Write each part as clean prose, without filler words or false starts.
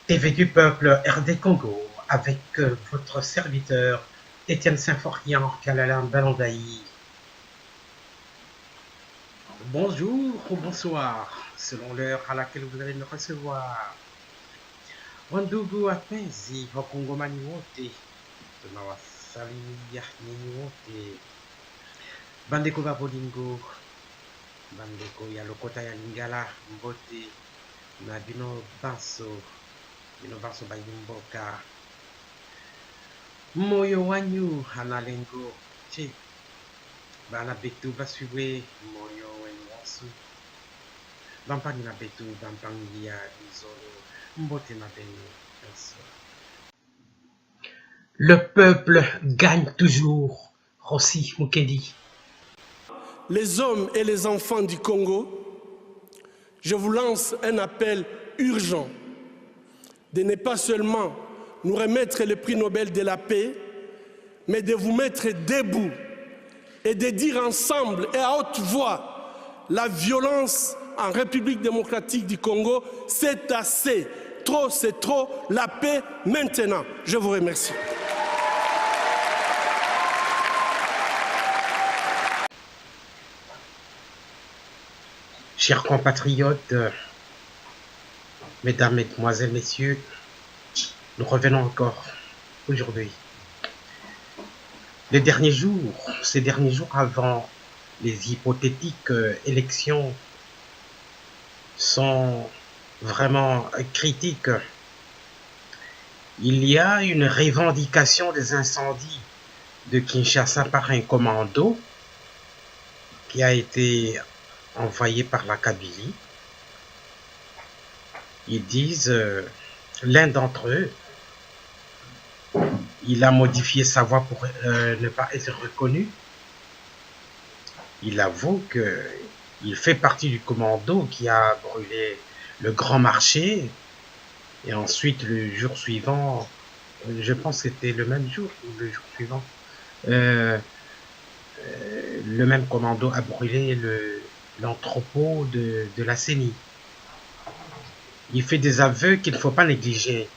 TV du peuple RD Congo, avec votre serviteur Étienne Symphorien Kalalam Balandaï. Bonjour ou bonsoir, selon l'heure à laquelle vous allez me recevoir. Wandugu wapenzi wakongomani wote, tunawasalimia nyinyi wote. Bandeko ba bolingo, bandeko ya lokota ya lingala mbote, na bino banso bayimboka. Moyo wanyu analengo che bana betu basuwe moyo wenwasu bampangi na betu bampangi ya izolo mbote na beno penso. Le peuple gagne toujours. Rossi Mukendi. Les hommes et les enfants du Congo, je vous lance un appel urgent de ne pas seulement nous remettre le prix Nobel de la paix, mais de vous mettre debout et de dire ensemble et à haute voix la violence en République démocratique du Congo, c'est assez. Trop, c'est trop. La paix maintenant. Je vous remercie. Chers compatriotes, mesdames, mesdemoiselles, messieurs, nous revenons encore aujourd'hui. Ces derniers jours avant les hypothétiques élections sont vraiment critiques. Il y a une revendication des incendies de Kinshasa par un commando qui a été envoyé par la Kabylie. Ils disent, l'un d'entre eux, il a modifié sa voix pour ne pas être reconnu. Il avoue qu'il fait partie du commando qui a brûlé le grand marché. Et ensuite, le jour suivant, je pense que c'était le même jour ou le jour suivant, le même commando a brûlé l'entrepôt de la CENI. Il fait des aveux qu'il ne faut pas négliger.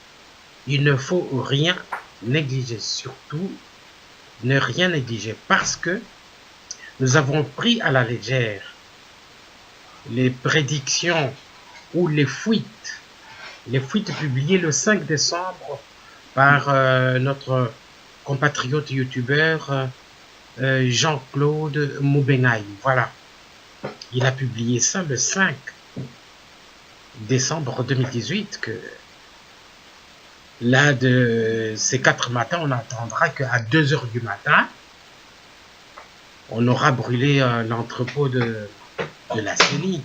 Il ne faut rien négliger, surtout ne rien négliger, parce que nous avons pris à la légère les prédictions ou les fuites publiées le 5 décembre par notre compatriote youtubeur Jean-Claude Moubengaï. Voilà, il a publié ça le 5 décembre 2018 que là, de ces 4 matins, on attendra qu'à 2 heures du matin, on aura brûlé l'entrepôt de la CENI.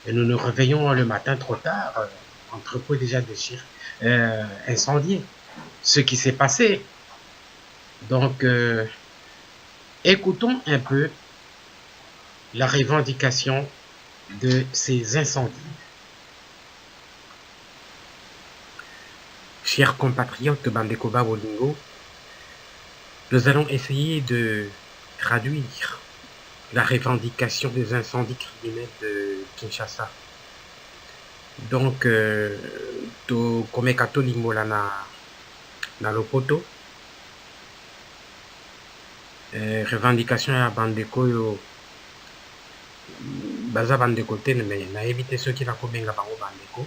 Et nous nous réveillons le matin trop tard, l'entrepôt déjà déchiré, incendié. Ce qui s'est passé. Donc, écoutons un peu la revendication de ces incendies. Chers compatriotes Bandeko ba Bolingo, nous allons essayer de traduire la revendication des incendies criminels de Kinshasa. Donc, to komeka tolimbola na lopoto, revendication ya bandeko yo baza bandeko te, mais nayebi te soki nakobenga bango bandeko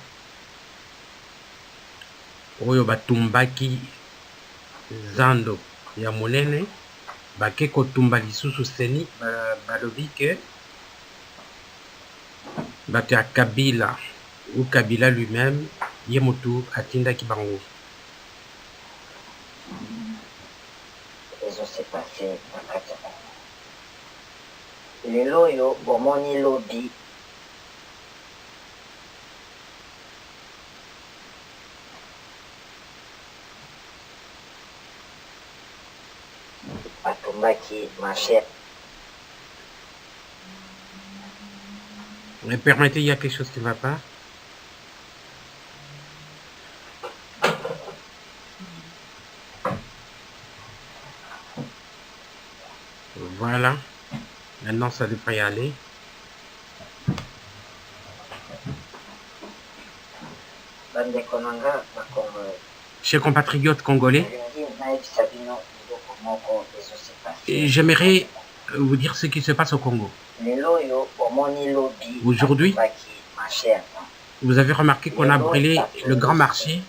oyo batumbaki zando ya monene bake kotumba lisusu CENI. Balobi ke bato ya Kabila ou Kabila lui-même ye motu atindaki bango. Ezo se passé na kati ya bango lelo oyo bomoni lobi batumbaki marché. Mais permettez, il y a quelque chose qui ne va pas. Voilà. Maintenant, ça devrait y aller. bandeko na nga bakongole chers compatriotes congolais, nalingi nayebisa bino biloko moko ezosi et pase j'aimerais vous dire ce qui se passe au Congo. lelo oyo omoni lobi Aujourd'hui, baki marché ya temps vous avez remarqué qu'on a brûlé le grand marché.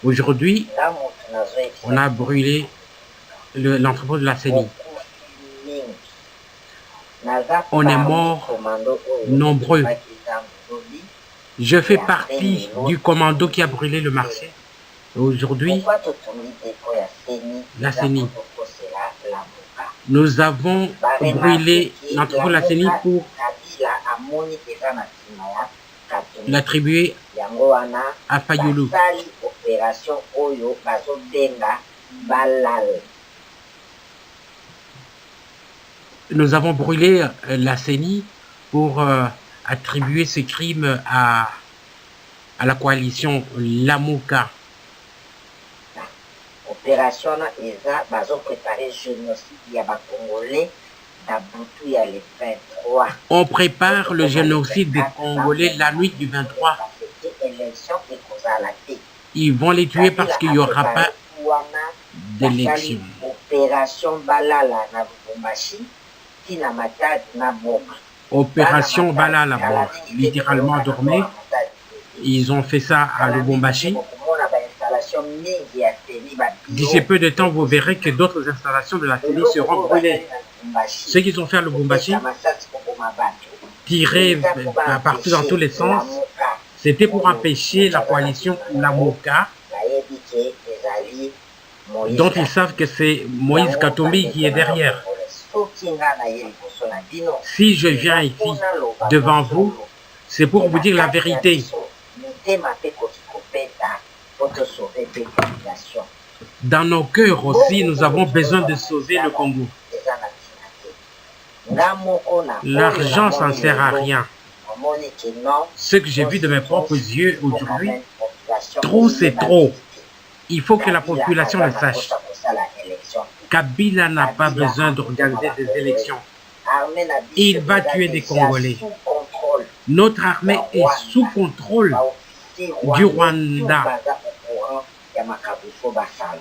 Aujourd'hui, nga motu nazoyebisa on a brûlé l'entrepôt de la CENI. mokufi mingi naza On est parmi morts komando oyo nombreux. baki zambu lobi Je fais partie du commando qui a brûlé le marché. Aujourd'hui, pourquoi totongi depo ya seni La eza CENI. kotokosela lamuka nous avons brûlé l'entrepôt de la CENI pour kabila amoni eza na nsima ya katumbi l'attribuer yango wana à Fayulu. basali opération oyo bazobenga balal Nous avons brûlé la CENI pour attribuer ce crime à la coalition Lamuka. opération wana eza bazoprépare génocide ya bakongolais na butu ya le 23 On prépare le génocide des Congolais la nuit du 23. élection ekozala te Ils vont les tuer parce qu'il n'y aura pas wana d'élection. opération balala na Lubumbashi tina matadi na boka Opération Balala, bon, littéralement dormez. Ils ont fait ça à Lubumbashi. D'ici peu de temps, vous verrez que d'autres installations de la télé seront brûlées. Ce qu'ils ont fait à Lubumbashi, tiré partout dans tous les sens, c'était pour empêcher la coalition Lamuka, dont ils savent que c'est Moïse Katumbi qui est derrière. Si je viens ici devant vous, c'est pour vous dire la vérité. Dans nos cœurs aussi, nous avons besoin de sauver le Congo. L'argent, ça ne sert à rien. Ce que j'ai vu de mes propres yeux aujourd'hui, trop c'est trop. Il faut que la population le sache. Kabila n'a pas besoin d'organiser des élections. Il va tuer des Congolais. Notre armée est sous contrôle du Rwanda.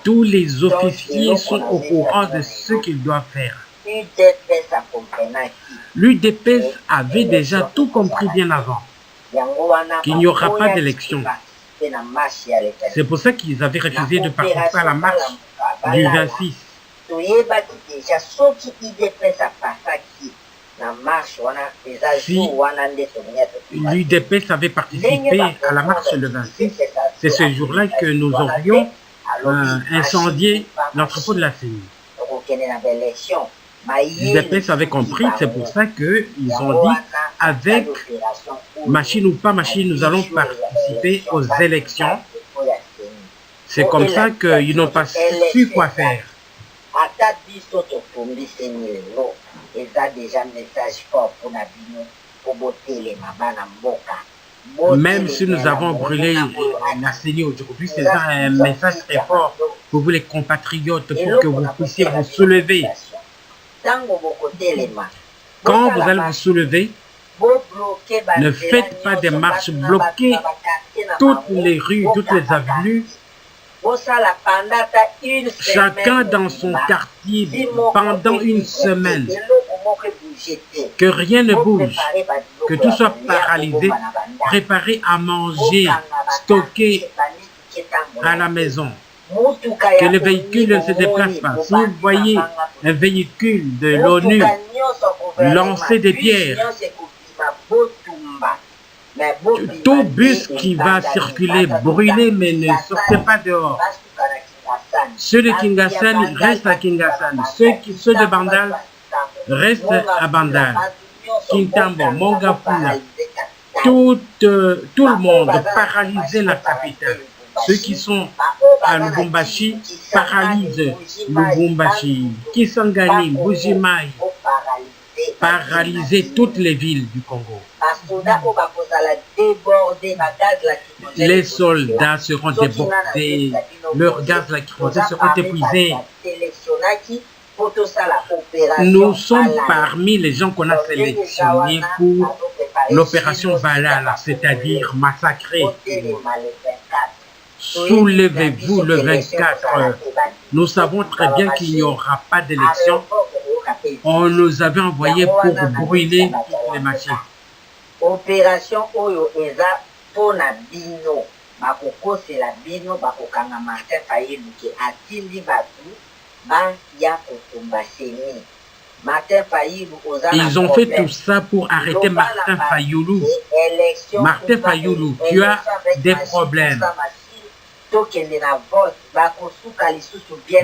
Tous les officiers sont au courant de ce qu'ils doivent faire. L'UDPS avait déjà tout compris bien avant, qu'il n'y aura pas d'élection. C'est pour ça qu'ils avaient refusé de participer à la marche du 26. Si l'UDPS avait participé à la marche le 26, c'est ce jour-là que nous aurions incendié l'entrepôt de la CENI. L'UDPS avait compris, c'est pour ça qu'ils ont dit, avec machine ou pas machine, nous allons participer aux élections. C'est comme ça qu'ils n'ont pas su quoi faire. Même si nous avons brûlé la CENI aujourd'hui, c'est un message très fort pour vous les compatriotes, pour que vous puissiez vous soulever. Quand vous allez vous soulever, ne faites pas des marches bloquées toutes les rues, toutes les avenues. Chacun dans son quartier pendant une semaine. Que rien ne bouge, que tout soit paralysé, préparé à manger, stocké à la maison. Que le véhicule ne se déplace pas. Si vous voyez un véhicule de l'ONU lancer des pierres, tout bus qui va circuler, brûler, mais ne sortez pas dehors. Ceux de Kingasani restent à Kingasani. Ceux de Bandal restent à Bandal. Kintambo, Mongafuna, tout le monde paralyser la capitale. Ceux qui sont à Lubumbashi paralysent Lubumbashi. Kisangani, Bujimai, paralyser toutes les villes du Congo. Les soldats seront débordés, leurs gaz lacrymogènes seront épuisés. Nous sommes parmi les gens qu'on a sélectionnés pour l'opération Balala, c'est-à-dire massacrer. Soulevez-vous le 24. Nous savons très bien qu'il n'y aura pas d'élection. On nous avait envoyé pour brûler toutes les machines. Opération Oyo Eza Pona Bino. Bakokosela bino bakokanga Martin Fayulu ki atindi batu ba ya kotumba seni. Martin Fayulu ils ont fait tout ça pour arrêter Martin Fayulu. Martin Fayulu, tu as des problèmes.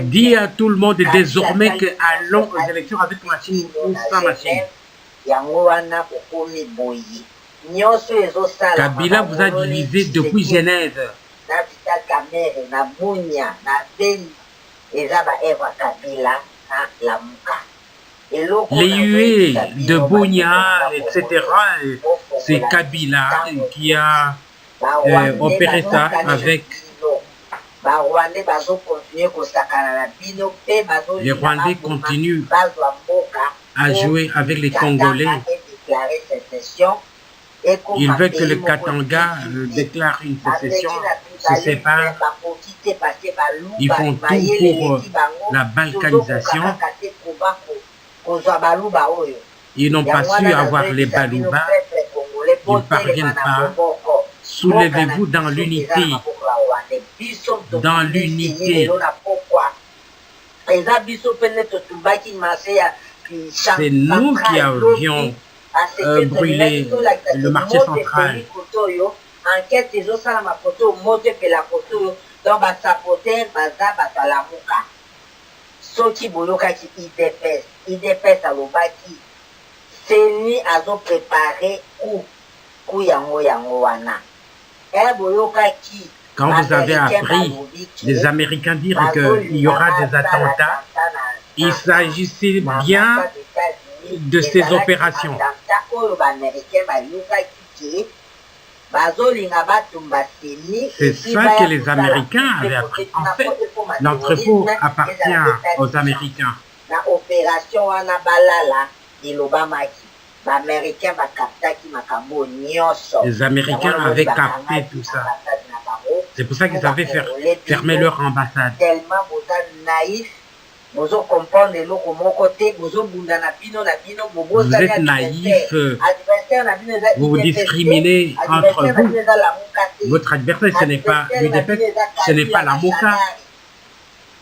Dis à tout le monde désormais que allons aux élections avec machine ou sans machine. Kabila vous a divisé depuis Genève. Les huées de Bounia, etc., c'est Kabila qui a opéré ça avec les Rwandais continuent à jouer avec les Congolais. Ils veulent que le Katanga déclare une sécession, se sépare. Ils font tout pour la balkanisation. Ils n'ont pas su avoir les Balouba. Ils ne parviennent pas. Soulevez-vous dans l'unité. Dans l'unité. C'est nous qui avions brûlé le marché central. Enquête ezosalama koto moto pela koto donc basapoter baza bato alamuka soki boyokaki idps alobaki seni azoprépare ku yango wana boyokaki. Quand vous avez appris les Américains dire qu'il y aura des attentats, il s'agissait bien de ces opérations. C'est ça que les Américains avaient appris. En fait, l'entrepôt appartient aux Américains. Les Américains avaient capté tout ça. C'est pour ça qu'ils avaient fermé leur ambassade. Vous êtes naïf, vous vous discriminez entre vous. Votre adversaire, ce n'est pas l'UDPS, ce n'est pas la Moka.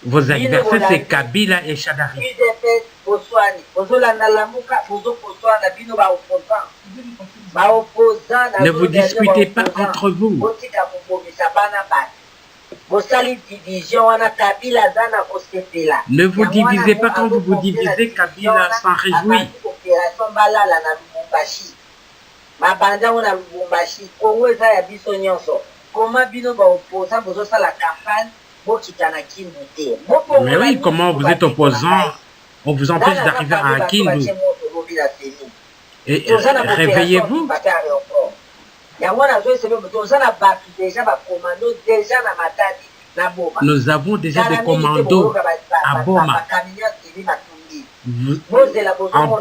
Vos adversaires, c'est Kabila et Chadari. Ne vous disputez pas entre vous. Ne vous divisez pas quand vous vous divisez, Kabila s'en réjouit. Mais oui, comment vous êtes opposant, on vous empêche d'arriver à Kindu. Et réveillez-vous. Nous avons déjà des commandos à Boma.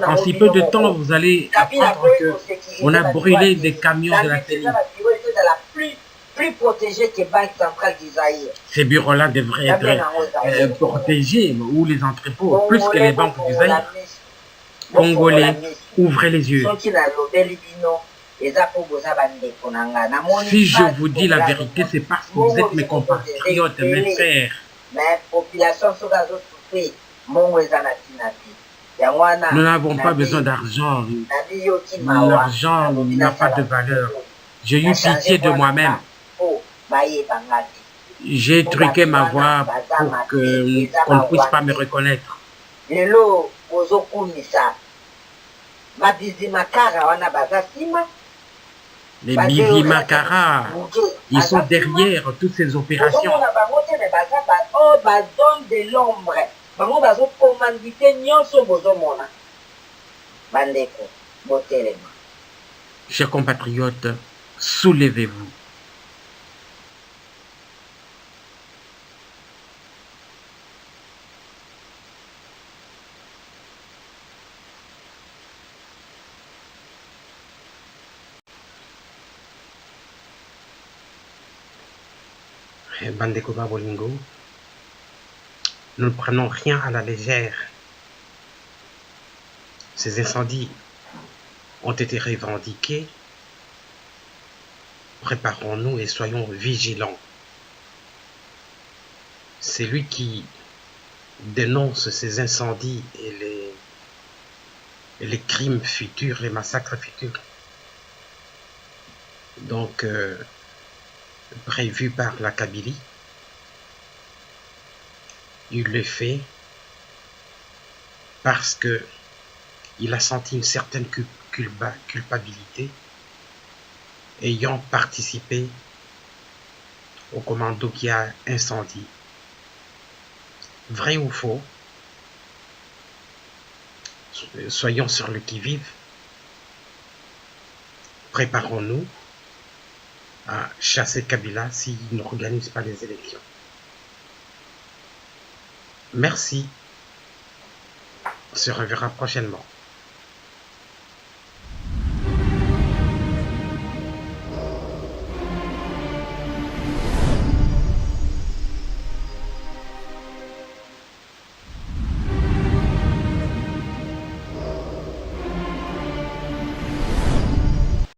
En si peu de temps, vous allez apprendre qu'on a brûlé des camions de la CENI. Ces bureaux-là devraient être protégés, ou les entrepôts, plus que les banques du Zaïre. Congolais, ouvrez les yeux. Si je vous dis la vérité, c'est parce que vous êtes mes compatriotes, mes frères. Nous n'avons pas besoin d'argent. L'argent n'a pas de valeur. J'ai eu pitié de moi-même. J'ai truqué ma voix pour qu'on ne puisse pas me reconnaître. Les Bizimakara, ils sont derrière toutes ces opérations. Chers compatriotes, soulevez-vous. Bandekoba Bolingo, nous ne prenons rien à la légère. Ces incendies ont été revendiqués. Préparons-nous et soyons vigilants. C'est lui qui dénonce ces incendies et les crimes futurs, les massacres futurs. Donc, prévu par la Kabylie, il le fait parce que il a senti une certaine culpabilité ayant participé au commando qui a incendié. Vrai ou faux, soyons sur le qui-vive, préparons-nous à chasser Kabila s'il n'organise pas les élections. Merci, on se reverra prochainement.